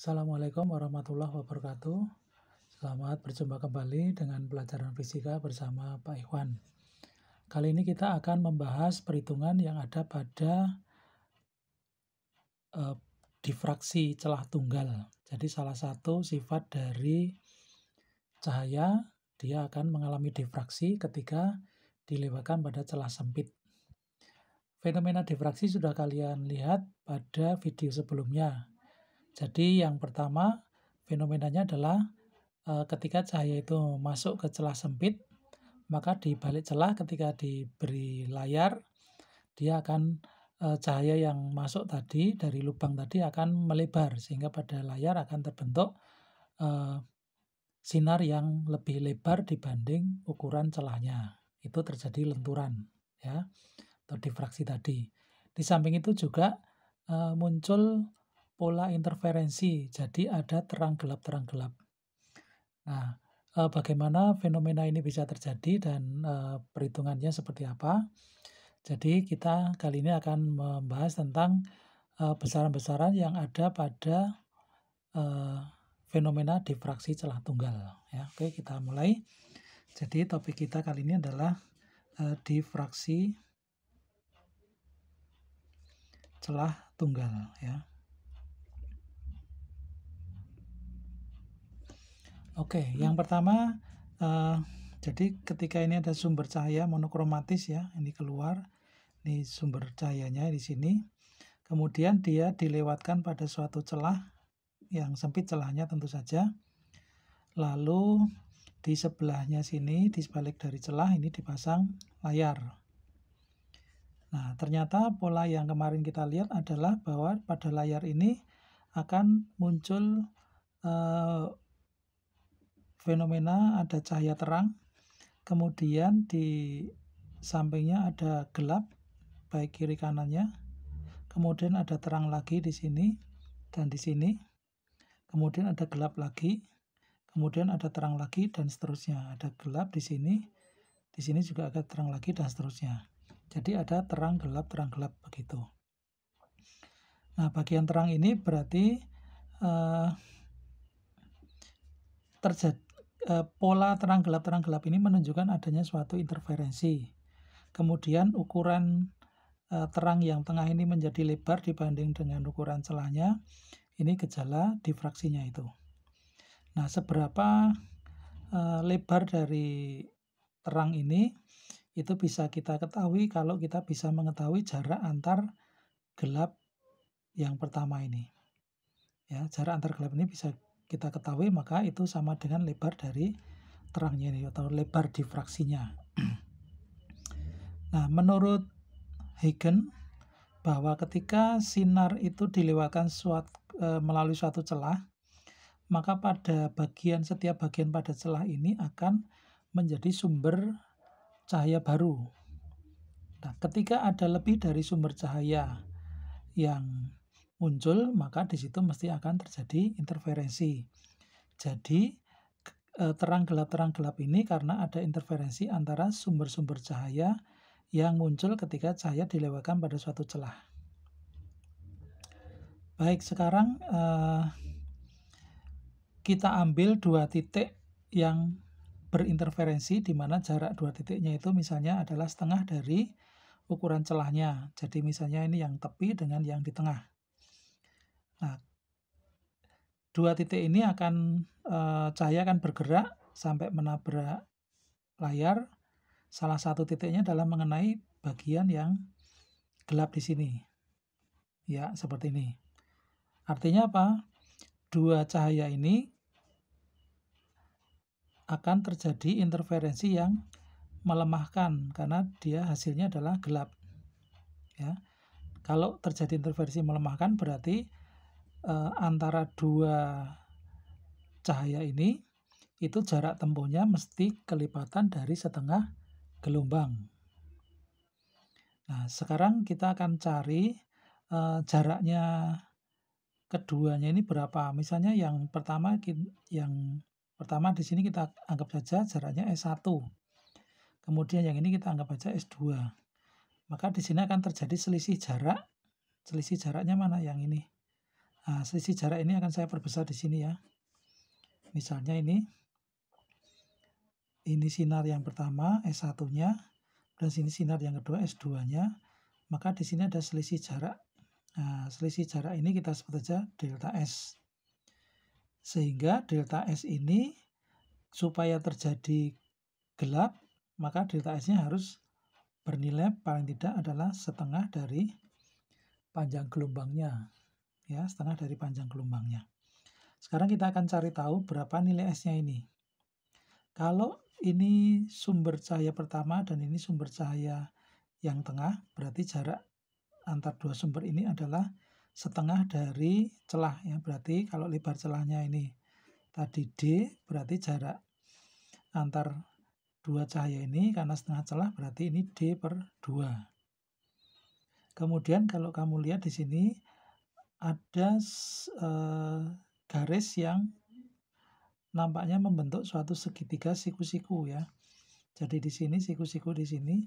Assalamualaikum warahmatullahi wabarakatuh. Selamat berjumpa kembali dengan pelajaran fisika bersama Pak Ikhwan. Kali ini kita akan membahas perhitungan yang ada pada difraksi celah tunggal. Jadi salah satu sifat dari cahaya, dia akan mengalami difraksi ketika dilewatkan pada celah sempit. Fenomena difraksi sudah kalian lihat pada video sebelumnya. Jadi yang pertama, fenomenanya adalah ketika cahaya itu masuk ke celah sempit, maka di balik celah ketika diberi layar, dia akan cahaya yang masuk tadi dari lubang tadi akan melebar, sehingga pada layar akan terbentuk sinar yang lebih lebar dibanding ukuran celahnya. Itu terjadi lenturan, ya, atau difraksi tadi. Di samping itu juga muncul pola interferensi, jadi ada terang gelap. Nah, bagaimana fenomena ini bisa terjadi dan perhitungannya seperti apa? Jadi kita kali ini akan membahas tentang besaran-besaran yang ada pada fenomena difraksi celah tunggal. Ya, oke, kita mulai. Jadi topik kita kali ini adalah difraksi celah tunggal, ya. Oke, yang pertama, jadi ketika ini ada sumber cahaya monokromatis, ya, ini keluar, ini sumber cahayanya di sini. Kemudian dia dilewatkan pada suatu celah yang sempit, celahnya tentu saja. Lalu di sebelahnya sini, di sebalik dari celah ini dipasang layar. Nah, ternyata pola yang kemarin kita lihat adalah bahwa pada layar ini akan muncul fenomena ada cahaya terang, kemudian di sampingnya ada gelap, baik kiri kanannya, kemudian ada terang lagi di sini dan di sini, kemudian ada gelap lagi, kemudian ada terang lagi, dan seterusnya. Ada gelap di sini juga ada terang lagi, dan seterusnya. Jadi ada terang gelap begitu. Nah, bagian terang ini berarti pola terang gelap ini menunjukkan adanya suatu interferensi. Kemudian ukuran terang yang tengah ini menjadi lebar dibanding dengan ukuran celahnya. Ini gejala difraksinya itu. Nah, seberapa lebar dari terang ini itu bisa kita ketahui kalau kita bisa mengetahui jarak antar gelap yang pertama ini. Ya, jarak antar gelap ini bisa kita ketahui, maka itu sama dengan lebar dari terangnya ini atau lebar difraksinya. Nah, menurut Huygens, bahwa ketika sinar itu dilewatkan melalui suatu celah, maka pada setiap bagian pada celah ini akan menjadi sumber cahaya baru. Nah, ketika ada lebih dari sumber cahaya yang muncul, maka di situ mesti akan terjadi interferensi. Jadi terang gelap ini karena ada interferensi antara sumber-sumber cahaya yang muncul ketika cahaya dilewatkan pada suatu celah. Baik, sekarang kita ambil dua titik yang berinterferensi, di mana jarak dua titiknya itu misalnya adalah setengah dari ukuran celahnya. Jadi misalnya ini yang tepi dengan yang di tengah. Nah, dua titik ini akan cahaya akan bergerak sampai menabrak layar. Salah satu titiknya adalah mengenai bagian yang gelap di sini. Ya, seperti ini. Artinya apa? Dua cahaya ini akan terjadi interferensi yang melemahkan karena dia hasilnya adalah gelap. Ya. Kalau terjadi interferensi melemahkan berarti antara dua cahaya ini itu jarak tempuhnya mesti kelipatan dari setengah gelombang. Nah, sekarang kita akan cari jaraknya keduanya ini berapa. Misalnya yang pertama di sini kita anggap saja jaraknya S1. Kemudian yang ini kita anggap saja S2. Maka di sini akan terjadi selisih jarak. Selisih jaraknya mana? Yang ini. Nah, selisih jarak ini akan saya perbesar di sini ya. Misalnya ini sinar yang pertama S1-nya dan sini sinar yang kedua S2-nya, maka di sini ada selisih jarak. Nah, selisih jarak ini kita sebut saja delta S. Sehingga delta S ini supaya terjadi gelap, maka delta S-nya harus bernilai paling tidak adalah setengah dari panjang gelombangnya. Ya, setengah dari panjang gelombangnya. Sekarang kita akan cari tahu berapa nilai S-nya ini. Kalau ini sumber cahaya pertama dan ini sumber cahaya yang tengah, berarti jarak antar dua sumber ini adalah setengah dari celah ya. Berarti kalau lebar celahnya ini tadi D, berarti jarak antar dua cahaya ini karena setengah celah berarti ini D per 2. Kemudian kalau kamu lihat di sini ada garis yang nampaknya membentuk suatu segitiga siku-siku ya. Jadi di sini siku-siku di sini,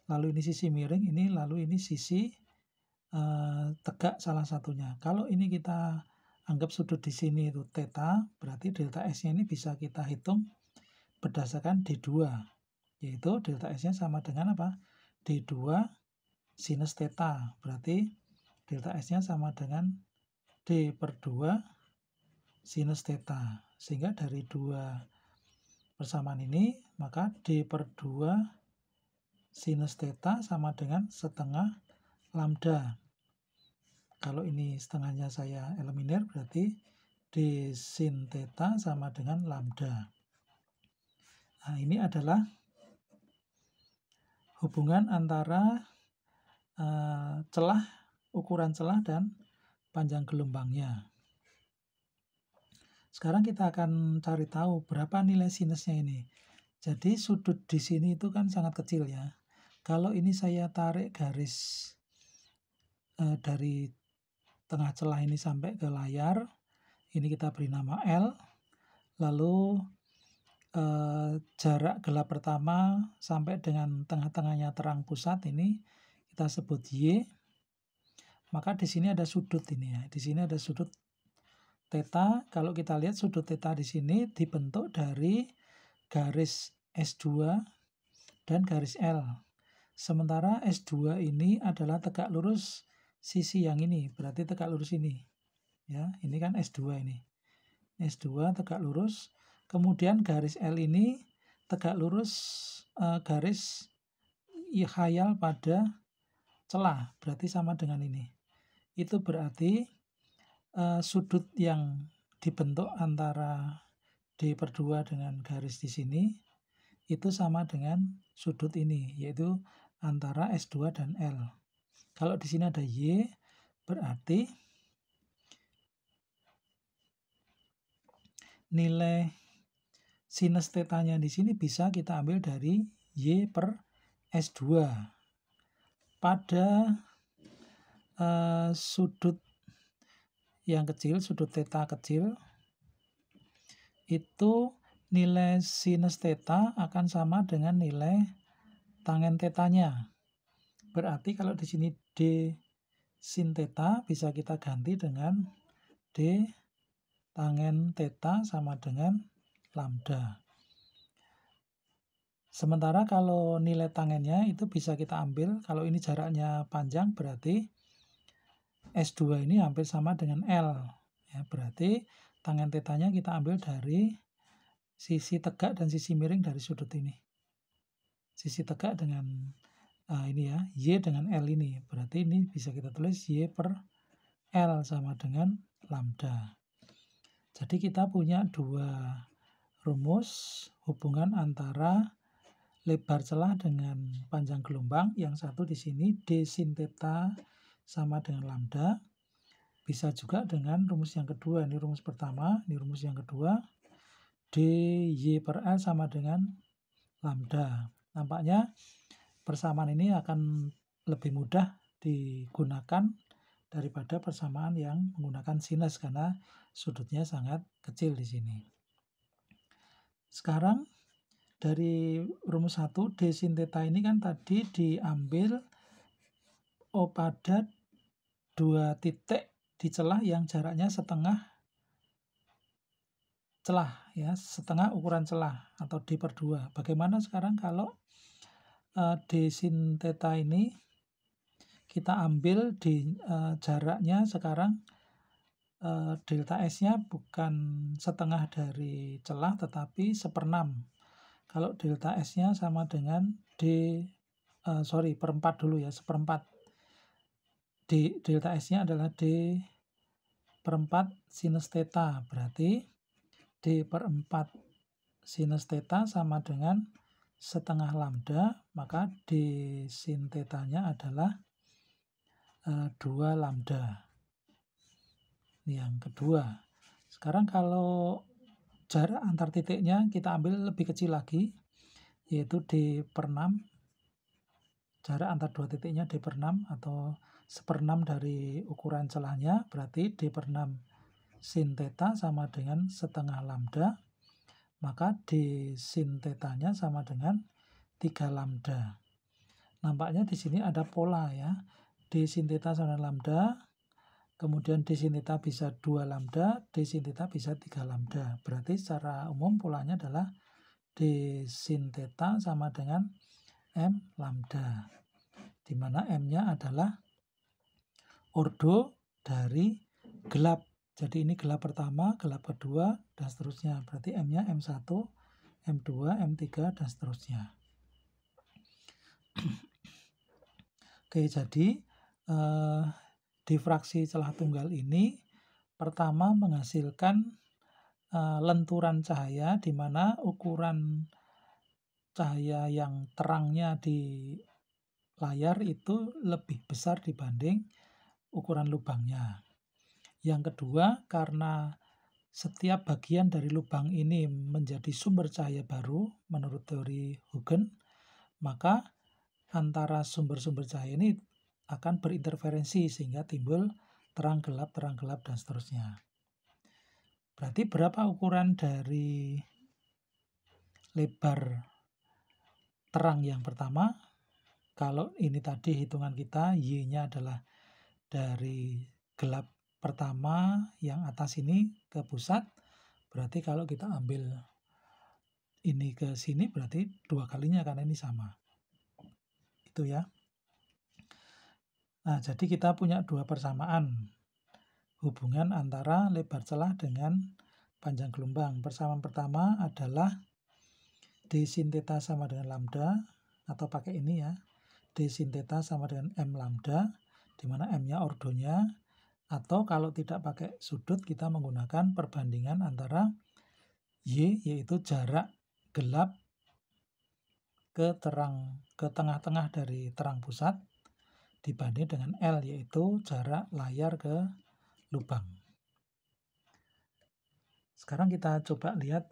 lalu ini sisi miring, ini lalu ini sisi tegak salah satunya. Kalau ini kita anggap sudut di sini itu theta, berarti delta S-nya ini bisa kita hitung berdasarkan D2, yaitu delta S-nya sama dengan apa? D2 sinus theta, berarti delta S-nya sama dengan D per 2 sinus theta. Sehingga dari dua persamaan ini, maka D per 2 sinus theta sama dengan setengah lambda. Kalau ini setengahnya saya eliminir, berarti D sin theta sama dengan lambda. Nah, ini adalah hubungan antara ukuran celah dan panjang gelombangnya. Sekarang kita akan cari tahu berapa nilai sinusnya ini. Jadi sudut di sini itu kan sangat kecil ya. Kalau ini saya tarik garis dari tengah celah ini sampai ke layar, ini kita beri nama L, lalu jarak gelap pertama sampai dengan tengah-tengahnya terang pusat ini kita sebut Y, maka di sini ada sudut ini ya, di sini ada sudut theta. Kalau kita lihat sudut theta di sini dibentuk dari garis S2 dan garis L. Sementara S2 ini adalah tegak lurus sisi yang ini, berarti tegak lurus ini. Ya, ini kan S2 ini. S2 tegak lurus. Kemudian garis L ini tegak lurus garis khayal pada celah, berarti sama dengan ini. Itu berarti sudut yang dibentuk antara D per 2 dengan garis di sini itu sama dengan sudut ini, yaitu antara S2 dan L. Kalau di sini ada Y, berarti nilai sinus tetanya di sini bisa kita ambil dari Y per S2. Pada sudut yang kecil, sudut theta kecil, itu nilai sinus theta akan sama dengan nilai tangen tetanya. Berarti kalau di sini D sin theta bisa kita ganti dengan D tangen theta sama dengan lambda. Sementara kalau nilai tangennya itu bisa kita ambil, kalau ini jaraknya panjang berarti S2 ini hampir sama dengan L. Ya, berarti tangen tetanya kita ambil dari sisi tegak dan sisi miring dari sudut ini. Sisi tegak dengan ini ya, Y dengan L ini. Berarti ini bisa kita tulis Y per L sama dengan lambda. Jadi kita punya dua rumus hubungan antara lebar celah dengan panjang gelombang. Yang satu di sini D sin theta sama dengan lambda. Bisa juga dengan rumus yang kedua. Ini rumus pertama, ini rumus yang kedua. dy per L sama dengan lambda. Nampaknya persamaan ini akan lebih mudah digunakan daripada persamaan yang menggunakan sinus karena sudutnya sangat kecil di sini. Sekarang dari rumus 1 D sin theta ini kan tadi diambil pada dua titik di celah yang jaraknya setengah celah ya, setengah ukuran celah atau D/2. Bagaimana sekarang kalau D sin theta ini kita ambil di jaraknya sekarang delta S-nya bukan setengah dari celah tetapi 1/6. Kalau delta S-nya sama dengan perempat dulu ya, 1/4. Delta S-nya adalah D/4 sinus theta, berarti D/4 sinus theta sama dengan setengah lambda, maka D sin theta-nya adalah 2 lambda. Ini yang kedua. Sekarang kalau jarak antar titiknya kita ambil lebih kecil lagi, yaitu D/6. Jarak antar dua titiknya D/6 atau 1/6 dari ukuran celahnya, berarti D/6 sin theta sama dengan setengah lambda, maka D sin theta-nya sama dengan 3 lambda. Nampaknya di sini ada pola ya. D sin theta sama dengan lambda, kemudian D sin theta bisa 2 lambda, D sin theta bisa 3 lambda. Berarti secara umum polanya adalah D sin theta sama dengan M lambda, di mana M-nya adalah ordo dari gelap. Jadi ini gelap pertama, gelap kedua, dan seterusnya. Berarti M-nya M1, M2, M3, dan seterusnya. Oke, jadi difraksi celah tunggal ini pertama menghasilkan lenturan cahaya, di mana ukuran cahaya yang terangnya di layar itu lebih besar dibanding ukuran lubangnya. Yang kedua, karena setiap bagian dari lubang ini menjadi sumber cahaya baru menurut teori Huygens, maka antara sumber-sumber cahaya ini akan berinterferensi sehingga timbul terang gelap, dan seterusnya. Berarti berapa ukuran dari lebar terang yang pertama? Kalau ini tadi hitungan kita, Y-nya adalah dari gelap pertama yang atas ini ke pusat, berarti kalau kita ambil ini ke sini berarti 2 kalinya karena ini sama. Itu ya. Nah, jadi kita punya 2 persamaan hubungan antara lebar celah dengan panjang gelombang. Persamaan pertama adalah D sin theta sama dengan lambda, atau pakai ini ya, D sin theta sama dengan M lambda, di mana M-nya ordonya, atau kalau tidak pakai sudut kita menggunakan perbandingan antara Y, yaitu jarak gelap ke tengah-tengah dari terang pusat, dibanding dengan L, yaitu jarak layar ke lubang. Sekarang kita coba lihat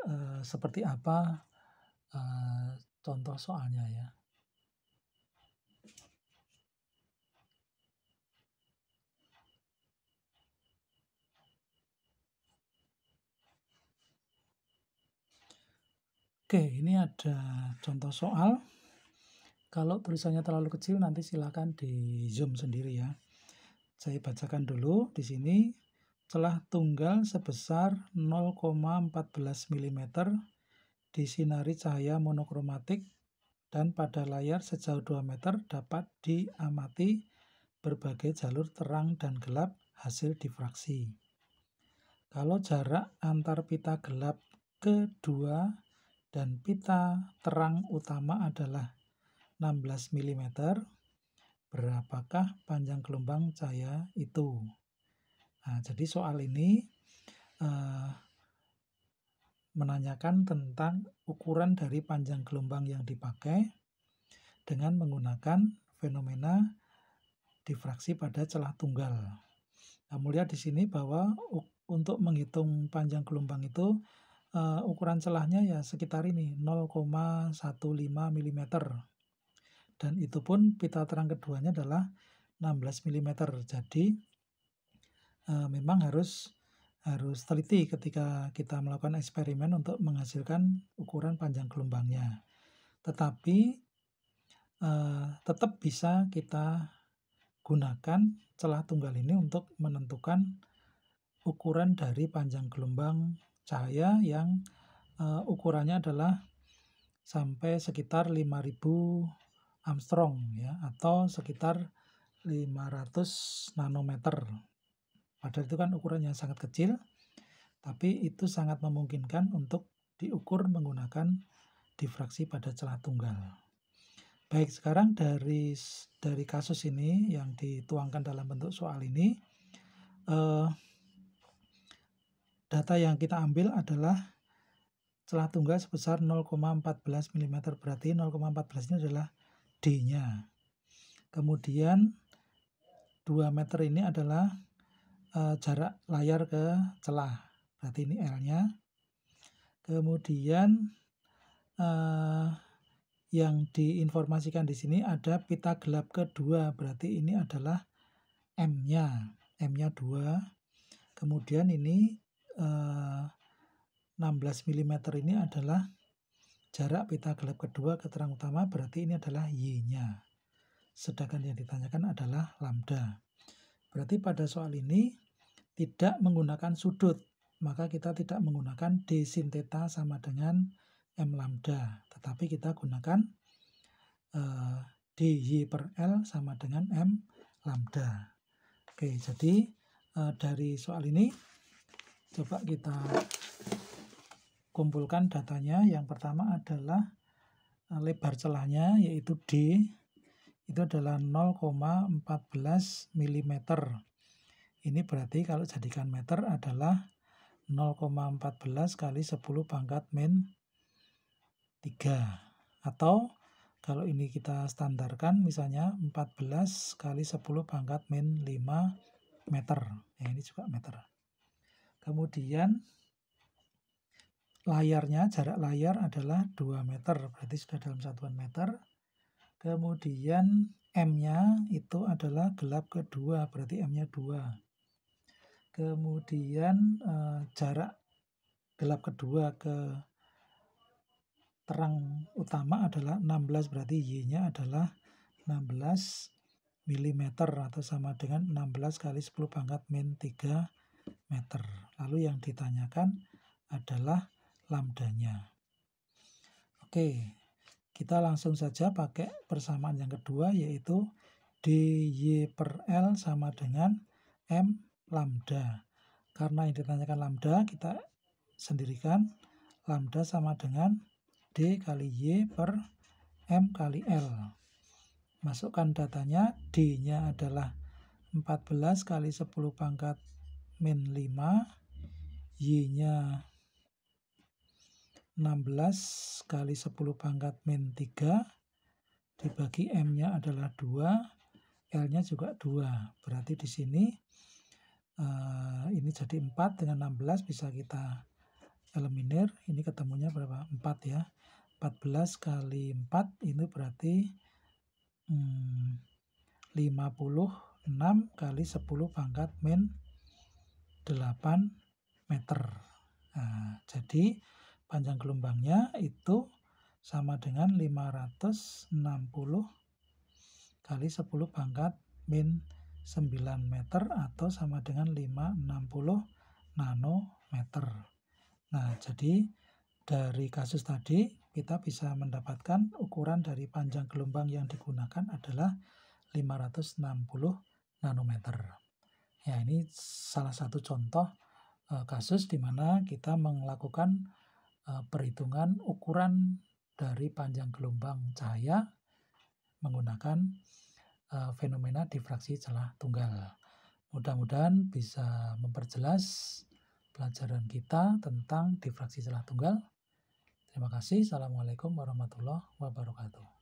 seperti apa contoh soalnya ya. Oke, ini ada contoh soal. Kalau tulisannya terlalu kecil nanti silakan di zoom sendiri ya. Saya bacakan dulu di sini. Celah tunggal sebesar 0,14 mm disinari cahaya monokromatik dan pada layar sejauh 2 meter dapat diamati berbagai jalur terang dan gelap hasil difraksi. Kalau jarak antar pita gelap kedua dan pita terang utama adalah 16 mm, berapakah panjang gelombang cahaya itu? Nah, jadi soal ini menanyakan tentang ukuran dari panjang gelombang yang dipakai dengan menggunakan fenomena difraksi pada celah tunggal. Kamu lihat di sini bahwa untuk menghitung panjang gelombang itu ukuran celahnya ya sekitar ini 0,15 mm, dan itu pun pita terang keduanya adalah 16 mm. Jadi memang harus teliti ketika kita melakukan eksperimen untuk menghasilkan ukuran panjang gelombangnya. Tetapi tetap bisa kita gunakan celah tunggal ini untuk menentukan ukuran dari panjang gelombang cahaya yang ukurannya adalah sampai sekitar 5000 Armstrong ya, atau sekitar 500 nanometer. Padahal itu kan ukurannya sangat kecil, tapi itu sangat memungkinkan untuk diukur menggunakan difraksi pada celah tunggal. Baik, sekarang dari kasus ini yang dituangkan dalam bentuk soal ini, data yang kita ambil adalah celah tunggal sebesar 0,14 mm, berarti 0,14 ini adalah D-nya. Kemudian 2 meter ini adalah jarak layar ke celah, berarti ini L-nya. Kemudian yang diinformasikan di sini ada pita gelap kedua, berarti ini adalah M-nya 2. Kemudian ini 16 mm ini adalah jarak pita gelap kedua ke terang utama, berarti ini adalah Y-nya. Sedangkan yang ditanyakan adalah lambda. Berarti pada soal ini tidak menggunakan sudut, maka kita tidak menggunakan D sin theta sama dengan M lambda, tetapi kita gunakan DY per L sama dengan M lambda. Oke, jadi dari soal ini coba kita kumpulkan datanya. Yang pertama adalah lebar celahnya, yaitu D, itu adalah 0,14 mm. Ini berarti kalau jadikan meter adalah 0,14 kali 10 pangkat min 3. Atau kalau ini kita standarkan misalnya 14 kali 10 pangkat min 5 meter. Ya, ini juga meter. Kemudian layarnya, jarak layar adalah 2 meter, berarti sudah dalam satuan meter. Kemudian M-nya itu adalah gelap kedua, berarti M-nya 2. Kemudian jarak gelap kedua ke terang utama adalah 16, berarti Y-nya adalah 16 mm atau sama dengan 16 kali 10 pangkat min 3 meter. Lalu yang ditanyakan adalah lambdanya. Oke, kita langsung saja pakai persamaan yang kedua, yaitu DY per L sama dengan M lambda. Karena yang ditanyakan lambda, kita sendirikan lambda sama dengan D kali Y per M kali L. Masukkan datanya, D-nya adalah 14 kali 10 pangkat min 5, Y-nya 16 kali 10 pangkat min 3, dibagi M-nya adalah 2, L-nya juga 2. Berarti di sini ini jadi 4 dengan 16 bisa kita eliminir. Ini ketemunya berapa? 4 ya. 14 kali 4 ini berarti 56 kali 10 pangkat min 8 meter. Nah, jadi panjang gelombangnya itu sama dengan 560 kali 10 pangkat min 9 meter atau sama dengan 560 nanometer. Nah, jadi dari kasus tadi kita bisa mendapatkan ukuran dari panjang gelombang yang digunakan adalah 560 nanometer. Ya, ini salah satu contoh kasus di mana kita melakukan perhitungan ukuran dari panjang gelombang cahaya menggunakan fenomena difraksi celah tunggal. Mudah-mudahan bisa memperjelas pelajaran kita tentang difraksi celah tunggal. Terima kasih. Assalamualaikum warahmatullahi wabarakatuh.